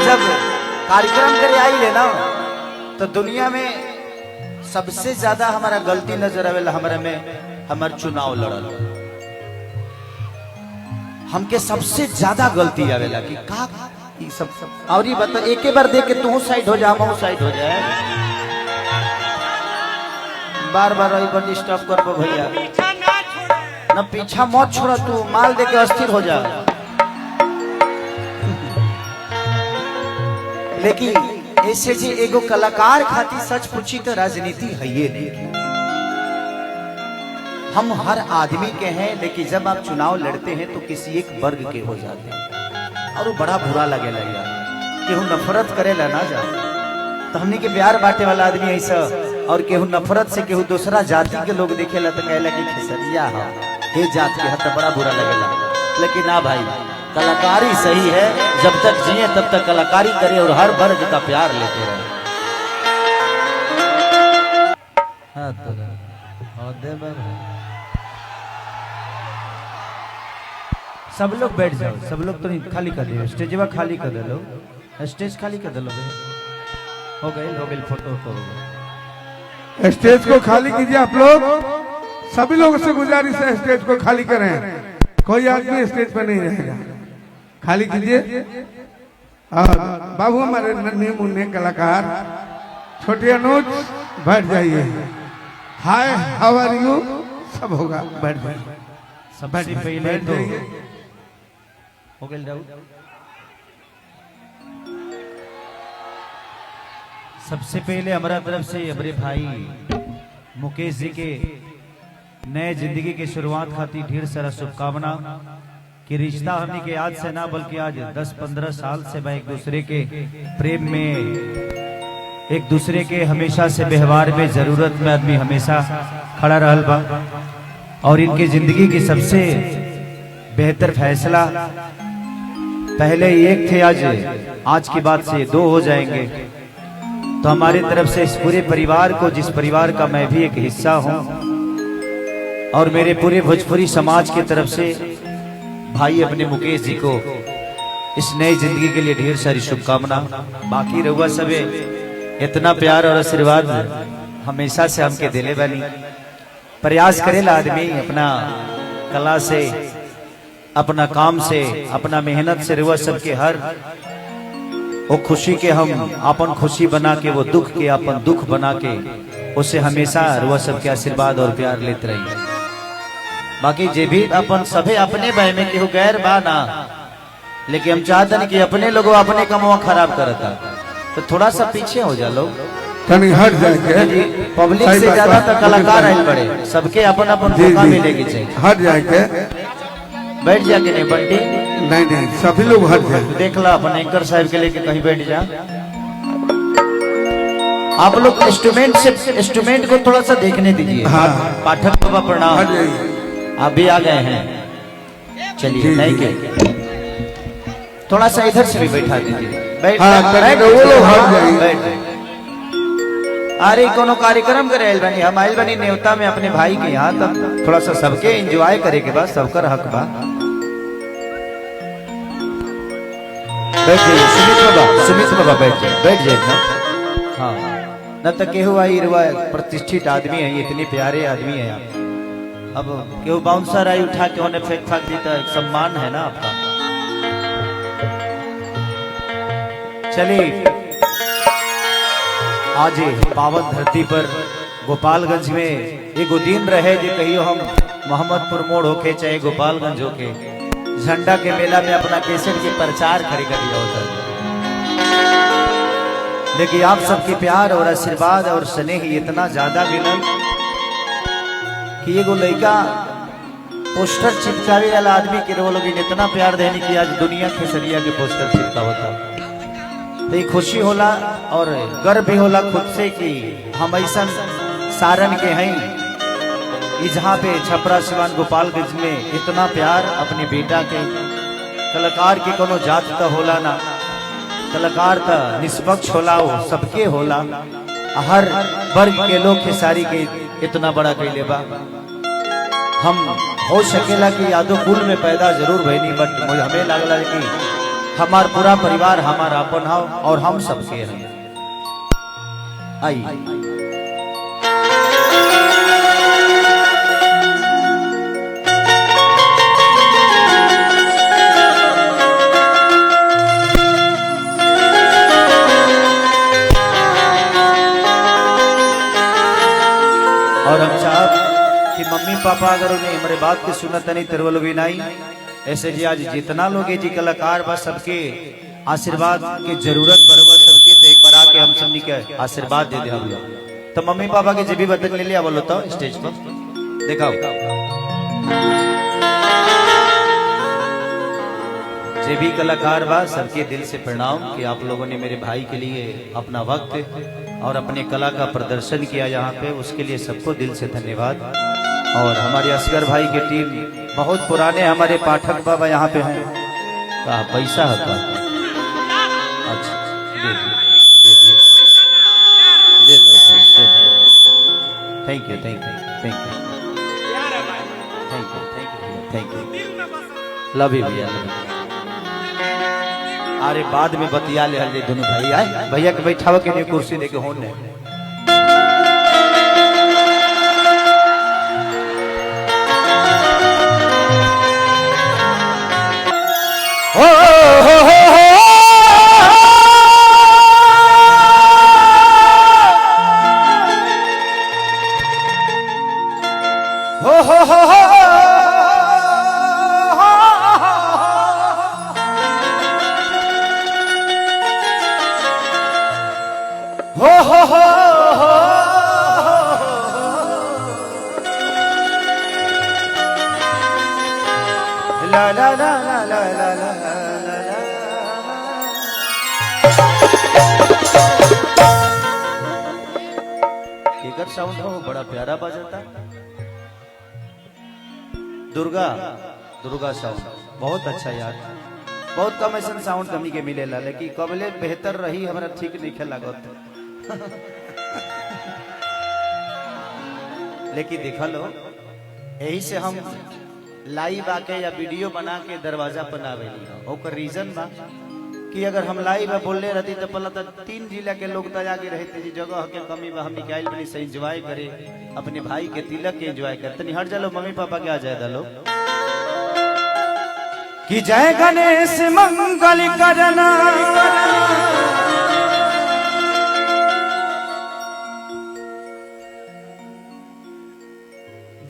जब कार्यक्रम करे आई ले ना तो दुनिया में सबसे ज्यादा हमारा गलती नजर आवेला हमारे में हमार चुनाव लड़ल हमके सबसे ज्यादा गलती आवेला कि का ई सब और ये बता एक बार देख के तू साइड हो जा मैं साइड हो जाए बार बार वही पर डिस्टर्ब कर भैया न पीछा मत छोड़ा तू माल दे के अस्थिर हो जा। लेकिन ऐसे जी एगो कलाकार खाती सच पूछी तो राजनीति है ये नहीं। हम हर आदमी के हैं लेकिन जब आप चुनाव लड़ते हैं तो किसी एक वर्ग के हो जाते हैं और वो बड़ा बुरा लगेला यार केहू नफरत करेला ना जा तो हमने के प्यार बांटे वाला आदमी ऐसा और केहू नफरत से केहू दूसरा जाति के लोग देखेला तो कहला कि खेसरिया है हे जात के हद बड़ा बुरा लगेला। लेकिन ना भाई कलाकारी सही है जब तक जिए तब तक कलाकारी करे और हर वर्ग का प्यार लेते रहे। हाँ तो सब लोग बैठ जाओ सब लोग तो नहीं खाली कर दियो स्टेजवा खाली कर दे लो स्टेज खाली कर दे लो हो गए फोटो तो स्टेज को खाली कीजिए आप लोग सभी लोगों से गुजारिश है स्टेज को खाली करें कोई आदमी स्टेज पर नहीं रहेगा खाली कीजिए। और बाबू हमारे नन्हे मुन्ने कलाकार छोटे अनुज बैठ जाइए हाय हाउ आर यू सब होगा बैठ जाइए सबसे पहले तो हो गए सबसे पहले हमारा तरफ से हमारे भाई मुकेश जी के नए जिंदगी की शुरुआत खाती ढेर सारा शुभकामना कि रिश्ता हमने के आज से ना बल्कि आज 10-15 साल से मैं एक दूसरे के प्रेम में एक दूसरे के हमेशा से व्यवहार में जरूरत में आदमी हमेशा खड़ा रहल बा और इनकी जिंदगी की सबसे बेहतर फैसला पहले एक थे आज की बात से 2 हो जाएंगे। तो हमारी तरफ से इस पूरे परिवार को जिस परिवार का मैं भी एक हिस्सा हूं और मेरे पूरे भोजपुरी समाज की तरफ से भाई अपने मुकेश जी को इस नई जिंदगी के लिए ढेर सारी शुभकामना। बाकी रहुआ सबे इतना प्यार और आशीर्वाद हमेशा से हमके दिले वाली प्रयास करेला आदमी अपना कला से अपना काम से अपना मेहनत से रहुआ सबके हर वो खुशी के हम अपन खुशी बना के वो दुख के अपन दुख बना के उसे हमेशा रुआ सबके आशीर्वाद और प्यार लेते रहिए। बाकी जे भी अपन सभे अपने बाय में केहू गैर बा ना लेकिन हम चाहते हैं कि अपने लोगों अपने कमवा खराब करता तो थोड़ा सा पीछे हो जा लोग हट जाएंगे पब्लिक से ज्यादा तो कलाकार आए बड़े सबके अपन अपन मौका मिलेगी चाहिए हट जाएंगे बैठ जाके नहीं बंटी नहीं सभी लोग हट जाए देख ला अपन एंकर साहब के लेके कहीं बैठ जा। आप लोग इंस्ट्रूमेंट को थोड़ा सा देखने दीजिए। हाँ। पाठक बाबा प्रणाम आप भी आ गए हैं चलिए नहीं के थोड़ा सा इधर से भी बैठा दीजिए बैठ अरे कोनो कार्यक्रम करे आइल बनी हम आइल बनी न्योता में अपने भाई के यहाँ तब थोड़ा सा सबके एंजॉय करे के बाद सबका हक बा। बैठ जाइए सुमित बाबा बैठ जाइए ना। हाँ न तो केहू आई रुआ प्रतिष्ठित आदमी है इतने प्यारे आदमी है आप अब केहू बाउंसर आई उठा के उन्हें फेंक फाक दी तो एक सम्मान है ना आपका। चलिए आज पावन धरती पर गोपालगंज में एगो दिन रहे जो कहियो हम मोहम्मदपुर मोड़ होके चाहे गोपालगंज होके झंडा के मेला में अपना केसर के प्रचार करे कर दिया होता लेकिन आप सबके प्यार और आशीर्वाद और स्नेह इतना ज्यादा मिला कि एगो लड़का पोस्टर चिपकावे वाला आदमी के वो लोग इतना प्यार देने की आज दुनिया खेसरिया के पोस्टर चिपकावता तो खुशी होला और गर्व भी होला खुद से कि हम ऐसा सारण के हैं जहाँ पे छपरा सिवान गोपालगंज में इतना प्यार अपने बेटा के कलाकार के कोनो जात तो होला ना कलाकार तो निष्पक्ष होला वो सबके होला हर वर्ग के लोग खेसारी के इतना बड़ा कैले बा। हम हो सकेला कि यादव कुल में पैदा जरूर भईनी बट हमें लगला कि हमार पूरा परिवार हमारा अपन हो और हम सबके हैं। आइए और हम चाहब कि मम्मी पापा अगर उन्हें हमारे बात की सुनत नहीं तिरवल भी नहीं, ऐसे जी आज जितना लोग जी कलाकार बस सबके आशीर्वाद की जरूरत बरबर सबके, तो एक बार आके हम सबनी के आशीर्वाद दे दे हम लोग। तो मम्मी पापा के जी भी बतन ले लिया बोलो तो स्टेज पर दिखाओ। जे भी कलाकार बा सबके दिल से प्रणाम कि आप लोगों ने मेरे भाई के लिए अपना वक्त और अपने कला का प्रदर्शन किया यहाँ पे, उसके लिए सबको दिल से धन्यवाद। और हमारे असगर भाई की टीम बहुत पुराने हमारे पाठक बाबा यहाँ पे हैं। कहा पैसा है का? अच्छा दे दो। Thank you thank you thank you thank you thank you thank you love you भैया। अरे बाद में बतिया ले हल्दी दोनों भाई आए, भैया के बैठावा के लिए कुर्सी देके होने। ला ला ला ला ला ला ला ला। केकर साउंड हो बड़ा प्यारा बजाता। दुर्गा साउंड बहुत अच्छा यार, बहुत कम ऐसा साउंड कमी के मिलेला, लेकिन कबले बेहतर रही हमारा ठीक नहीं खेल लागत। लेकिन देखा लो यही से हम लाइव आके या वीडियो बना के दरवाजा पर आवेली। ओकर रीजन बा कि अगर हम लाइव बोलने रहती तो पहले तो 3 जिला के लोग तया के रहते जी, जगह के कमी बा, हम निकाल बनी से एंजॉय करे, अपने भाई के तिलक के एंजॉय करते। नहीं हट जालो मम्मी पापा के आ जाए दलो कि जय गणेश मंगल करना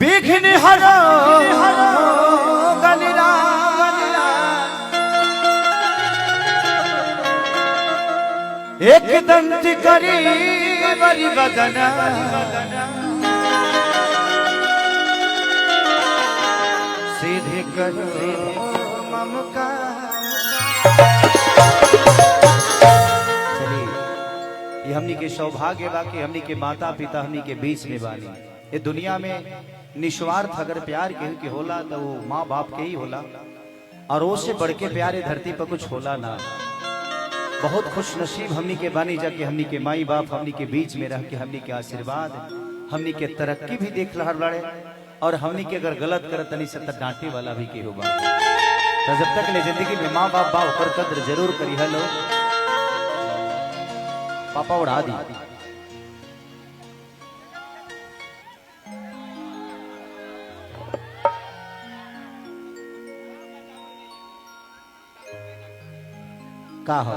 विघ्न हरो गलिरा एक दंत करी बरी बदना सीधे करो ममका। चलिए ये हमनी के सौभाग्य बा कि हमनी के माता पिता हमनी के बीच में बानी। ये दुनिया में निस्वार्थ अगर प्यार के होला तो वो माँ बाप के ही होला, और उससे बढ़ के प्यारे धरती पर कुछ होला ना। बहुत खुश नसीब हमनी के बानी जाके हमनी के माई बाप हमनी के बीच में रह के हमनी के आशीर्वाद, हमनी के तरक्की भी देख रहा बड़े, और हमनी के अगर गलत करत तनी से डांटे वाला भी के होगा। तो जब तक ले जिंदगी में माँ बाप बा ओकर कद्र जरूर करी। हेलो पापा उड़ा दी। का हो?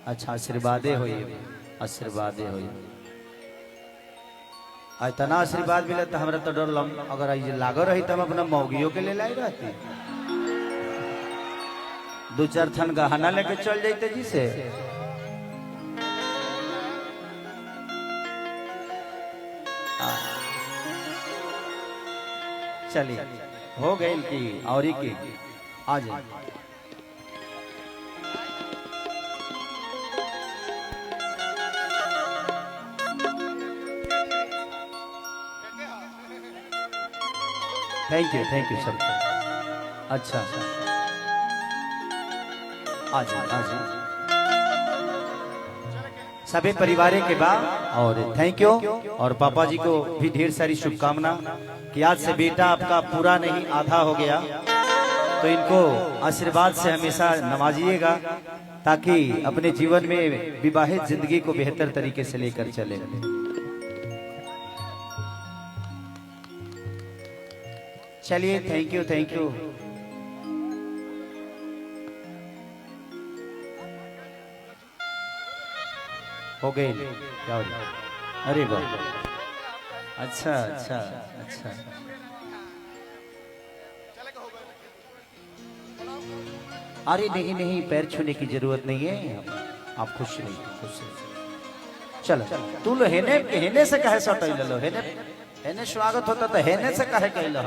अच्छा आशीर्वादे हो, आशीर्वादे हो। इतना आशीर्वाद मिले तो हमरा तो डर लम, अगर लागो रही तो हम अपना मौगियों के ले लाई रहती। 2-4 थन गहना लेके चल जाते जी से। चलिए हो गई की और की आ जाए। थैंक यू सर। अच्छा आज सभी परिवार के बाद और थैंक यू। और पापा जी को भी ढेर सारी शुभकामना कि आज से बेटा आपका पूरा नहीं आधा हो गया। तो इनको आशीर्वाद से हमेशा नवाजिएगा ताकि अपने जीवन में विवाहित जिंदगी को बेहतर तरीके से लेकर चले। चलिए, थैंक यू, थैंक यू। हो गए क्या हो गया? अरे वाह, अच्छा अच्छा अच्छा। अरे नहीं नहीं, पैर छूने की जरूरत नहीं है, आप खुश नहीं, खुश नहीं। चलो तू लो, हेने हेने से कहे सट लो, हेने हेने स्वागत होता तो हेने से कहे कह लो।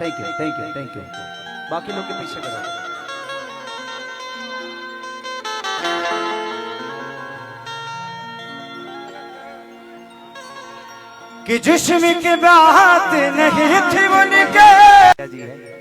Thank you, thank you, thank you. बाकी लोग के पीछे करो। कि जिस्म की बात नहीं थी उनके जी है।